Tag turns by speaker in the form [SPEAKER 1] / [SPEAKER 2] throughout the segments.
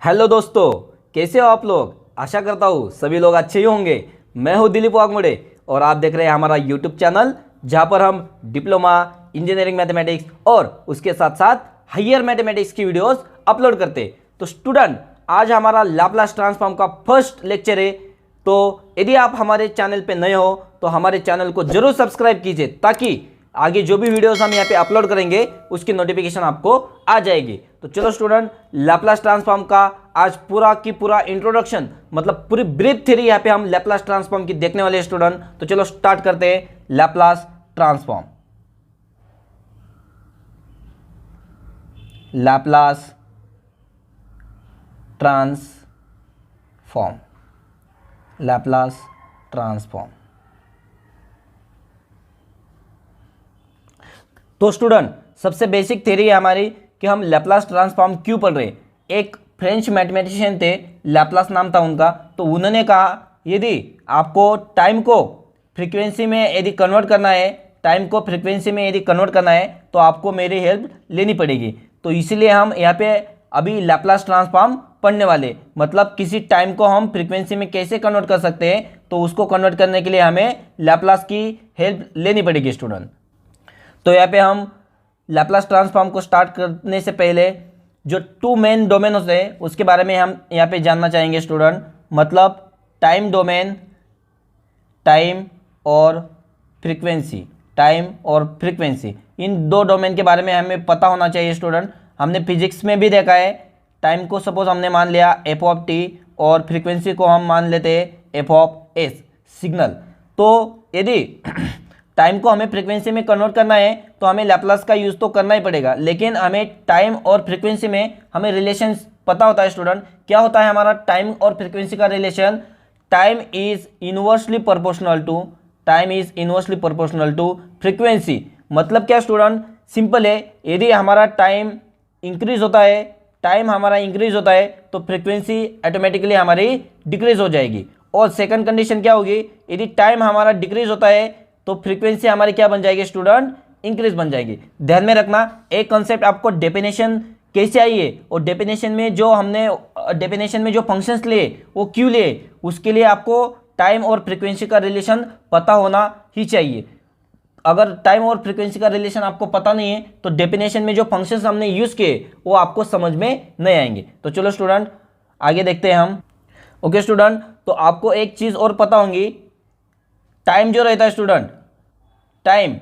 [SPEAKER 1] Hello दोस्तों, कैसे हो आप लोग। आशा करता हूँ सभी लोग अच्छे ही होंगे। मैं हूँ दिलीप वाघमोड़े और आप देख रहे हैं हमारा यूट्यूब चैनल, जहाँ पर हम डिप्लोमा इंजीनियरिंग मैथमेटिक्स और उसके साथ साथ हायर मैथमेटिक्स की वीडियोस अपलोड करते हैं। तो स्टूडेंट, आज हमारा लैप्लास ट्रांसफॉर्म का फर्स्ट लेक्चर है। तो यदि आप हमारे चैनल पे नए हो तो हमारे चैनल को जरूर सब्सक्राइब कीजिए, ताकि आगे जो भी वीडियोस हम यहाँ पे अपलोड करेंगे उसकी नोटिफिकेशन आपको आ जाएगी। तो चलो स्टूडेंट, लैप्लास ट्रांसफॉर्म का आज पूरा की पूरा इंट्रोडक्शन, मतलब पूरी ब्रीफ थ्योरी यहाँ पे हम लैप्लास ट्रांसफॉर्म की देखने वाले हैं स्टूडेंट। तो चलो स्टार्ट करते हैं Laplace transform. Laplace transform, Laplace transform. तो स्टूडेंट, सबसे बेसिक थ्योरी है हमारी कि हम लैप्लास ट्रांसफॉर्म क्यों पढ़ रहे हैं। एक फ्रेंच मैथमेटिशियन थे, लैप्लास नाम था उनका। तो उन्होंने कहा यदि आपको टाइम को फ्रीक्वेंसी में यदि कन्वर्ट करना है, तो आपको मेरी हेल्प लेनी पड़ेगी। तो इसीलिए हम यहाँ पे अभी लैप्लास ट्रांसफॉर्म पढ़ने वाले, मतलब किसी टाइम को हम फ्रीक्वेंसी में कैसे कन्वर्ट कर सकते हैं, तो उसको कन्वर्ट करने के लिए हमें लैप्लास की हेल्प लेनी पड़ेगी स्टूडेंट। तो यहाँ पे हम लैप्लास ट्रांसफॉर्म को स्टार्ट करने से पहले जो टू मेन डोमेन होते हैं उसके बारे में हम यहाँ पे जानना चाहेंगे स्टूडेंट। मतलब टाइम डोमेन, टाइम और फ्रीक्वेंसी, इन दो डोमेन के बारे में हमें पता होना चाहिए स्टूडेंट। हमने फिजिक्स में भी देखा है, टाइम को सपोज हमने मान लिया एफ ऑफ टी और फ्रीक्वेंसी को हम मान लेते हैं एफ ऑफ एस, सिग्नल। तो यदि टाइम को हमें फ्रीक्वेंसी में कन्वर्ट करना है तो हमें लैप्लास का यूज़ तो करना ही पड़ेगा, लेकिन हमें टाइम और फ्रीक्वेंसी में हमें रिलेशन पता होता है स्टूडेंट। क्या होता है हमारा टाइम और फ्रीक्वेंसी का relation? Time is inversely proportional to frequency. मतलब क्या स्टूडेंट? सिंपल है, यदि हमारा टाइम इंक्रीज होता है तो फ्रीक्वेंसी ऑटोमेटिकली हमारी डिक्रीज हो जाएगी। और सेकंड कंडीशन क्या होगी? यदि टाइम हमारा डिक्रीज होता है तो फ्रीक्वेंसी हमारी क्या बन जाएगी स्टूडेंट? इंक्रीज बन जाएगी। ध्यान में रखना, एक कॉन्सेप्ट आपको डेफिनेशन कैसे आई है और डेफिनेशन में जो फंक्शंस लिए वो क्यों लिए, उसके लिए आपको टाइम और फ्रीक्वेंसी का रिलेशन पता होना ही चाहिए। अगर टाइम और फ्रीक्वेंसी का रिलेशन आपको पता नहीं है तो डेफिनेशन में जो फंक्शंस हमने यूज किए वो आपको समझ में नहीं आएंगे। तो चलो स्टूडेंट, आगे देखते हैं हम। ओके स्टूडेंट, तो आपको एक चीज और पता होगी, टाइम जो रहता है स्टूडेंट, टाइम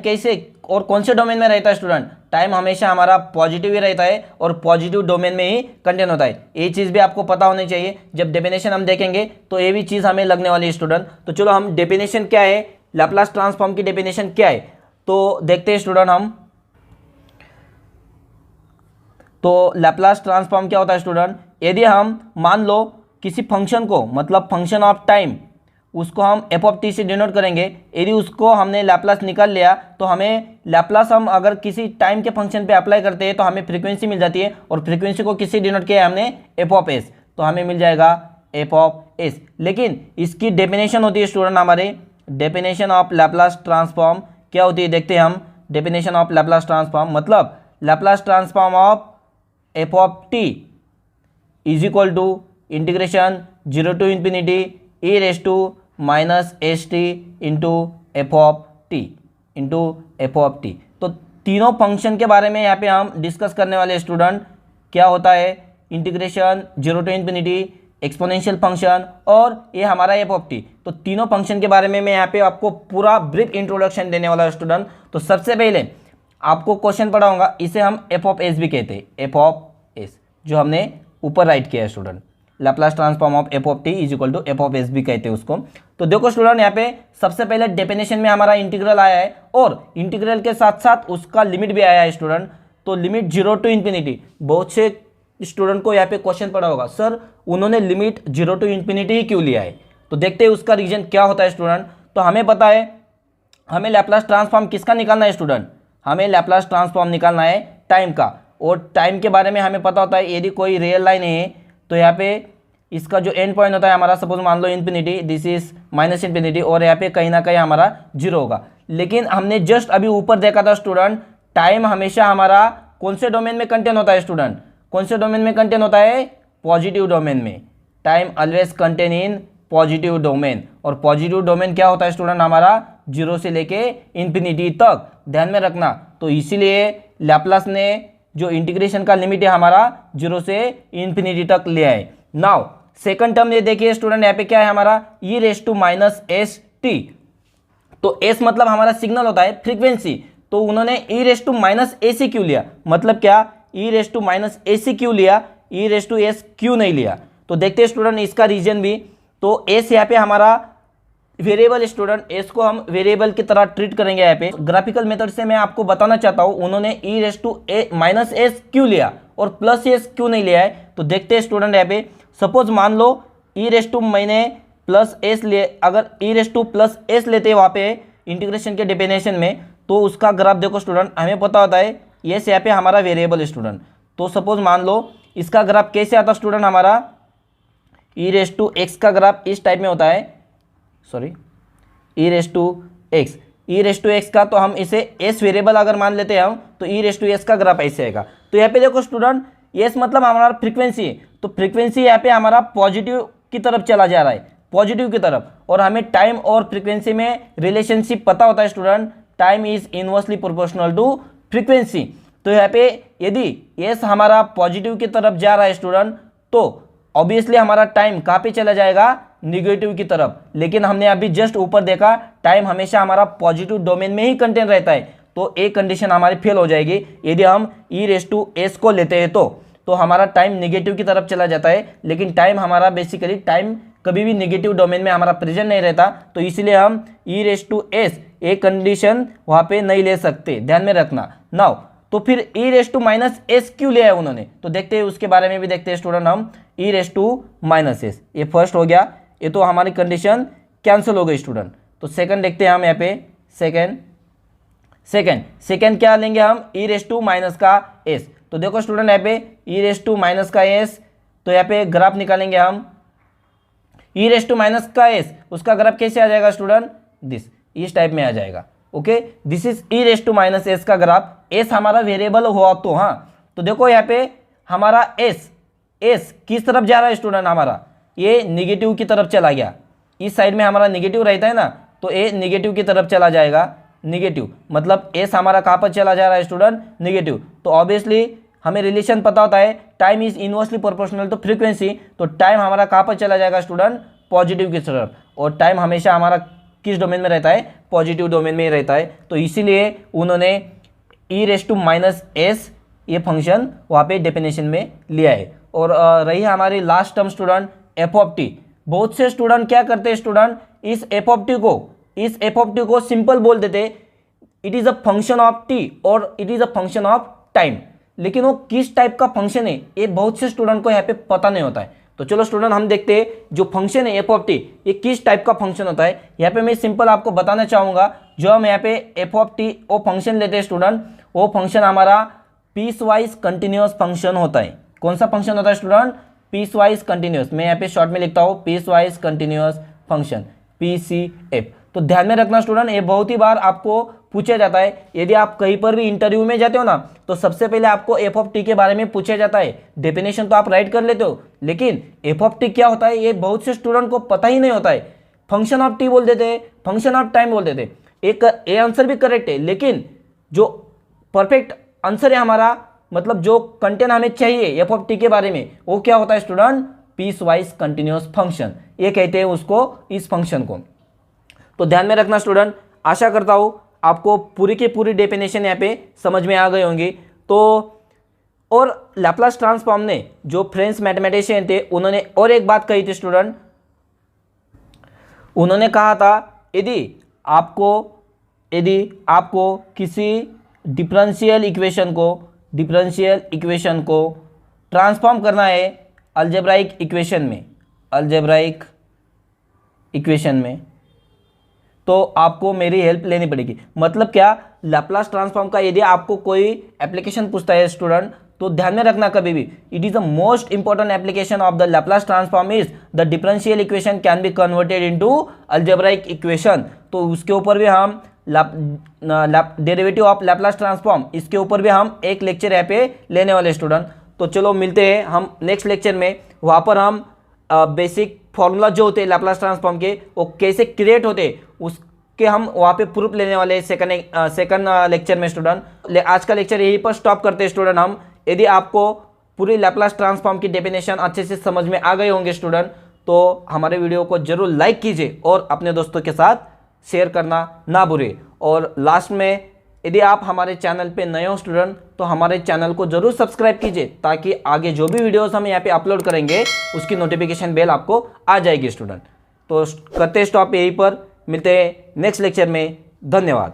[SPEAKER 1] कैसे और कौन से डोमेन में रहता है स्टूडेंट? टाइम हमेशा हमारा पॉजिटिव ही रहता है और पॉजिटिव डोमेन में ही कंटेन होता है। ये चीज़ भी आपको पता होनी चाहिए। जब डेफिनेशन हम देखेंगे तो ये भी चीज़ हमें लगने वाली है स्टूडेंट। तो चलो हम डेफिनेशन क्या है, लैप्लास ट्रांसफॉर्म की डेफिनेशन क्या है, तो देखते हैं स्टूडेंट हम। तो लैप्लास ट्रांसफॉर्म क्या होता है स्टूडेंट? यदि हम मान लो किसी फंक्शन को, मतलब फंक्शन ऑफ टाइम, उसको हम एफ ऑफ टी से डिनोट करेंगे। यदि उसको हमने लैप्लास निकाल लिया तो हमें लैप्लास हम अगर किसी टाइम के फंक्शन पे अप्लाई करते हैं तो हमें फ्रीक्वेंसी मिल जाती है, और फ्रीक्वेंसी को किसी डिनोट किया हमने एफ ऑफ एस, तो हमें मिल जाएगा एफ ऑफ एस। लेकिन इसकी डेफिनेशन होती है स्टूडेंट, हमारे डेफिनेशन ऑफ लैप्लास ट्रांसफॉर्म क्या होती है देखते हैं हम। डेफिनेशन ऑफ लैप्लास ट्रांसफॉर्म मतलब Laplace transform of f of t is equal to integration 0 to infinity e race to minus s t into f of t. तो तीनों फंक्शन के बारे में यहाँ पे हम डिस्कस करने वाले स्टूडेंट। क्या होता है? Integration 0 to infinity, exponential function और ये हमारा एफ ऑफ टी। तो तीनों फंक्शन के बारे में मैं यहाँ पे आपको पूरा ब्रीफ इंट्रोडक्शन देने वाला स्टूडेंट। तो सबसे पहले आपको क्वेश्चन पढ़ा होगा, इसे हम एफ ऑफ एस भी कहते हैं, एफ ऑफ एस, जो हमने ऊपर राइट किया है student. Laplace transform of f of t is equal to f of s भी कहते हैं उसको। तो देखो स्टूडेंट, यहाँ पे सबसे पहले डेफिनेशन में हमारा इंटीग्रल आया है और इंटीग्रल के साथ साथ उसका लिमिट भी आया है स्टूडेंट। तो लिमिट 0 टू इंफिनिटी, बहुत से स्टूडेंट को यहाँ पे क्वेश्चन पड़ा होगा, सर उन्होंने लिमिट 0 टू इंफिनिटी ही क्यों लिया है? तो देखते हैं उसका रीजन क्या होता है स्टूडेंट। तो हमें पता है हमें लैप्लास ट्रांसफॉर्म किसका निकालना है स्टूडेंट? हमें लैप्लास ट्रांसफॉर्म निकालना है टाइम का। और टाइम के बारे में हमें पता होता है, यदि कोई रियल लाइन है तो यहाँ पे इसका जो एंड पॉइंट होता है हमारा, सपोज मान लो infinity, this is minus infinity, और यहाँ पे कहीं ना कहीं हमारा 0 होगा। लेकिन हमने जस्ट अभी ऊपर देखा था स्टूडेंट, टाइम हमेशा हमारा कौन से डोमेन में कंटेन होता है स्टूडेंट? कौन से डोमेन में कंटेन होता है? पॉजिटिव डोमेन में। Time always contain in positive domain, और पॉजिटिव डोमेन क्या होता है स्टूडेंट? हमारा 0 से लेके इन्फिनिटी तक, ध्यान में रखना। तो इसीलिए लैप्लास ने जो इंटीग्रेशन का लिमिट है हमारा 0 से इन्फिनिटी तक ले आए। नाउ सेकंड टर्म ये देखिए स्टूडेंट, यहाँ पे क्या है हमारा? e race to minus s t. तो s मतलब हमारा सिग्नल होता है, फ्रीक्वेंसी। तो उन्होंने e रेस टू माइनस ए सी क्यों लिया? मतलब क्या? e रेस टू माइनस ए सी क्यों लिया? e रेस टू एस क्यों नहीं लिया? तो देखते हैं स्टूडेंट इसका रीजन भी। तो s यहाँ पे हमारा वेरिएबल स्टूडेंट, s को हम वेरिएबल की तरह ट्रीट करेंगे। यहाँ पे ग्राफिकल मेथड से मैं आपको बताना चाहता हूँ उन्होंने e race to minus s क्यों लिया और प्लस एस क्यों नहीं लिया है। तो देखते हैं स्टूडेंट, यहाँ पे सपोज मान लो e रेस टू मैंने प्लस एस ले, अगर e raise two plus S लेते हैं वहाँ पे इंटीग्रेशन के डेफिनेशन में, तो उसका ग्राफ देखो स्टूडेंट, हमें पता होता है ये यहाँ पे हमारा वेरिएबल स्टूडेंट। तो सपोज मान लो इसका ग्राफ कैसे आता स्टूडेंट? हमारा e रेस टू एक्स का ग्राफ इस टाइप में होता है, sorry e race to x, e race to x का, तो हम इसे s वेरिएबल अगर मान लेते हैं हम, तो e रेस टू एस का ग्राफ ऐसे आएगा। तो यहाँ पे देखो स्टूडेंट, s मतलब हमारा फ्रीक्वेंसी है, तो फ्रीक्वेंसी यहाँ पे हमारा पॉजिटिव की तरफ चला जा रहा है, पॉजिटिव की तरफ। और हमें टाइम और फ्रीक्वेंसी में रिलेशनशिप पता होता है student, time is inversely proportional to frequency. तो यहाँ पे यदि s हमारा पॉजिटिव की तरफ जा रहा है स्टूडेंट, तो ऑब्वियसली हमारा टाइम कहाँ पे चला जाएगा? निगेटिव की तरफ। लेकिन हमने अभी जस्ट ऊपर देखा टाइम हमेशा हमारा पॉजिटिव डोमेन में ही कंटेन रहता है, तो एक कंडीशन हमारी फेल हो जाएगी। यदि हम e रेस टू एस को लेते हैं तो हमारा टाइम निगेटिव की तरफ चला जाता है, लेकिन टाइम हमारा बेसिकली टाइम कभी भी निगेटिव डोमेन में हमारा प्रेजेंट नहीं रहता। तो इसलिए हम e रेस टू एस एक कंडीशन वहाँ पे नहीं ले सकते, ध्यान में रखना। नाउ तो फिर e race to minus s क्यों लिया है उन्होंने? तो देखते हैं, उसके बारे में भी देखते हैं स्टूडेंट हम। e race to minus s, ये फर्स्ट हो गया, ये तो हमारी कंडीशन कैंसिल हो गई स्टूडेंट। तो सेकंड देखते हैं हम यहाँ पे, सेकंड क्या लेंगे हम? e रेस टू माइनस का एस। तो देखो स्टूडेंट यहाँ पे e रेस टू माइनस का एस, तो यहाँ पे ग्राफ निकालेंगे हम e रेस टू माइनस का एस, उसका ग्राफ कैसे आ जाएगा स्टूडेंट? इस टाइप में आ जाएगा। Okay, this is e race to minus s का ग्राफ। s हमारा वेरिएबल हुआ तो, हाँ, तो देखो यहाँ पे हमारा s किस तरफ जा रहा है स्टूडेंट? हमारा ये निगेटिव की तरफ चला गया, इस साइड में हमारा निगेटिव रहता है ना, तो ए निगेटिव की तरफ चला जाएगा। निगेटिव मतलब एस हमारा कहाँ पर चला जा रहा है स्टूडेंट? निगेटिव। तो ऑब्वियसली हमें रिलेशन पता होता है time is inversely proportional to frequency, तो टाइम हमारा कहाँ पर चला जाएगा स्टूडेंट? पॉजिटिव की तरफ। और टाइम हमेशा हमारा किस डोमेन में रहता है? पॉजिटिव डोमेन में ही रहता है। तो इसीलिए उन्होंने e race to minus s ये फंक्शन वहाँ पे डेफिनेशन में लिया है। और रही हमारी last term student f of t. बहुत से स्टूडेंट क्या करते हैं स्टूडेंट, इस एफ ऑफ टी को सिंपल बोल देते, it is a function of t और it is a function of time. लेकिन वो किस टाइप का फंक्शन है ये बहुत से स्टूडेंट को यहाँ पे पता नहीं होता है। तो चलो स्टूडेंट हम देखते हैं जो फंक्शन है एफ ऑफ टी, ये किस टाइप का फंक्शन होता है। यहाँ पे मैं सिंपल आपको बताना चाहूँगा, जो हम यहाँ पे एफ ऑफ टी वो फंक्शन लेते हैं स्टूडेंट, वो फंक्शन हमारा पीस वाइज कंटिन्यूस फंक्शन होता है। कौन सा फंक्शन होता है स्टूडेंट? Piecewise continuous. मैं यहाँ पे शॉर्ट में लिखता हूँ piecewise continuous function, PCF। तो ध्यान में रखना स्टूडेंट, ये बहुत ही बार आपको पूछा जाता है। यदि आप कहीं पर भी इंटरव्यू में जाते हो ना, तो सबसे पहले आपको एफ ऑफ टी के बारे में पूछा जाता है। डेफिनेशन तो आप राइट कर लेते हो, लेकिन एफ ऑफ टी क्या होता है ये बहुत से स्टूडेंट को पता ही नहीं होता है। फंक्शन ऑफ टी बोल देते हैं, फंक्शन ऑफ टाइम बोल देते हैं। एक ए आंसर भी करेक्ट है, लेकिन जो परफेक्ट आंसर है हमारा, मतलब जो कंटेंट हमें चाहिए एफ ऑफ टी के बारे में, वो क्या होता है student? Piecewise continuous function, ये कहते हैं उसको, इस फंक्शन को। तो ध्यान में रखना स्टूडेंट, आशा करता हूँ आपको पूरी की पूरी डेफिनेशन यहाँ पे समझ में आ गई होंगी। तो और लैप्लास ट्रांसफॉर्म ने जो फ्रेंच मैथमेटिशियन थे उन्होंने और एक बात कही थी स्टूडेंट, उन्होंने कहा था यदि आपको किसी डिफरेंशियल इक्वेशन को ट्रांसफॉर्म करना है अलजेब्राइक इक्वेशन में, तो आपको मेरी हेल्प लेनी पड़ेगी। मतलब क्या? लैप्लास ट्रांसफॉर्म का यदि आपको कोई एप्लीकेशन पूछता है स्टूडेंट, तो ध्यान में रखना कभी भी, it is the most important application of the Laplace transform is the differential equation can be converted into algebraic equation. तो उसके ऊपर भी हम डेरिवेटिव ऑफ लैप्लास ट्रांसफॉर्म, इसके ऊपर भी हम एक लेक्चर यहाँ पे लेने वाले स्टूडेंट। तो चलो मिलते हैं हम नेक्स्ट लेक्चर में। वहाँ पर हम बेसिक फॉर्मूला जो होते हैं लैप्लास ट्रांसफॉर्म के वो कैसे क्रिएट होते उसके हम वहाँ पे प्रूफ लेने वाले सेकंड लेक्चर में स्टूडेंट। आज का लेक्चर यहीं पर स्टॉप करते हैं स्टूडेंट हम। यदि आपको पूरी लैप्लास ट्रांसफॉर्म की डेफिनेशन अच्छे से समझ में आ गए होंगे स्टूडेंट, तो हमारे वीडियो को जरूर लाइक कीजिए और अपने दोस्तों के साथ शेयर करना ना भूलिए। और लास्ट में यदि आप हमारे चैनल पे नए हो स्टूडेंट तो हमारे चैनल को जरूर सब्सक्राइब कीजिए ताकि आगे जो भी वीडियोस हम यहाँ पे अपलोड करेंगे उसकी नोटिफिकेशन बेल आपको आ जाएगी स्टूडेंट। तो करते स्टॉप यहीं पर, मिलते हैं नेक्स्ट लेक्चर में। धन्यवाद।